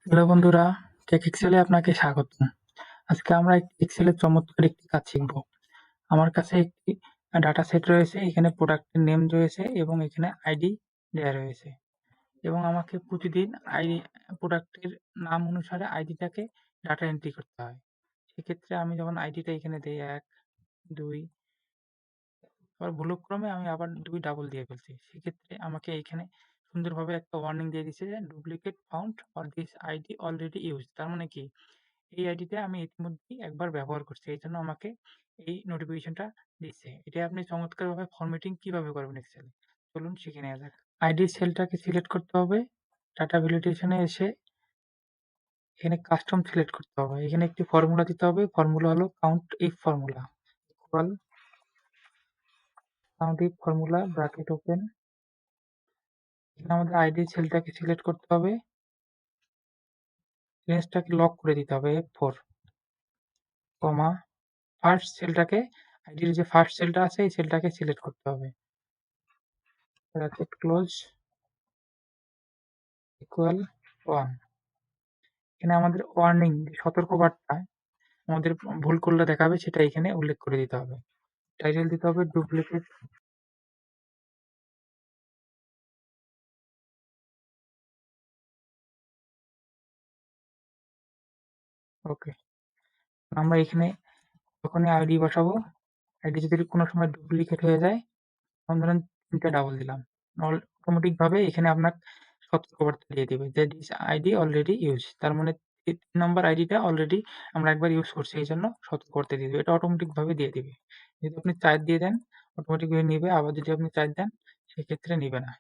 Hello বন্ধুরা, এক্সেলে আপনাকে স্বাগতম। আজকে আমরা এক্সেলের চমৎকার একটি কাজ শিখব। আমার কাছে একটি ডাটা সেট রয়েছে, এখানে প্রোডাক্টের নেম রয়েছে এবং এখানে আইডি দেওয়া রয়েছে এবং আমাকে প্রতিদিন প্রোডাক্টের নাম অনুসারে আইডিটাকে ডাটা এন্ট্রি করতে হয়। সেক্ষেত্রে আমি যখন আইডিটা এখানে দেই ১, ২, আবার ভুলক্রমে আমি আবার ২ ডাবল দিয়ে ফেলছি। সেক্ষেত্রে আমাকে এইখানে সুন্দরভাবে একটা ওয়ার্নিং দিয়ে দিচ্ছে যে duplicate found or this ID already used. তার মানে কি? এই আইডিটা আমি ইতিমধ্যেই একবার ব্যবহার করছি। এজন্য আমাকে এই নোটিফিকেশনটা দিচ্ছে। এটা আপনি চমৎকারভাবে ফরম্যাটিং কিভাবে করবেন এক্সেলে? চলুন শিখে নেওয়া যাক। আইডি সেলটাকে সিলেক্ট করতে হবে। ডাটা ভ্যালিডেশনে এসে এখানে কাস্টম সিলেক্ট করতে হবে। এখানে একটি ফর্মুলা দিতে হবে। ফর্মুলা হলো count if formula. Equal count if formula bracket open. এখানে আমাদের আইডি সেলটাকে সিলেক্ট করতে হবে। রেঞ্জটাকে লক করে দিতে হবে F4, কমা ফার্স্ট সেলটাকে আইডির যে ফার্স্ট সেলটা আছে এই সেলটাকে সিলেক্ট করতে হবে। Bracket close equal 1। এখানে আমাদের ওয়ার্নিং যে সতর্কবার্তা আমাদের ভুল করলে দেখাবে সেটা এখানে উল্লেখ করে দিতে হবে। টাইটেল দিতে হবে ডুপ্লিকেট ওকে। আমরা এখানে যখনই আইডি বসাবো, আইডি যদি কোনো সময় ডুপ্লিকেট হয়ে যায়, তখন ধরেন ৩ ডাবল দিলাম, অটোমেটিক ভাবে এখানে আপনার সতর্কবার্তা দিয়ে দিবে যে দিস আইডি অলরেডি ইউজ। তার মানে ৩ নম্বর আইডিটা অলরেডি আমরা একবার ইউজ করছি, এই জন্য সতর্কবার্তা দিয়ে দিবে। এটা অটোমেটিক ভাবে দিয়ে দিবে। যদি আপনি ৪ দিয়ে দেন অটোমেটিক ভাবে নিবে, আবার যদি আপনি ৪ দেন সেক্ষেত্রে নিবে না।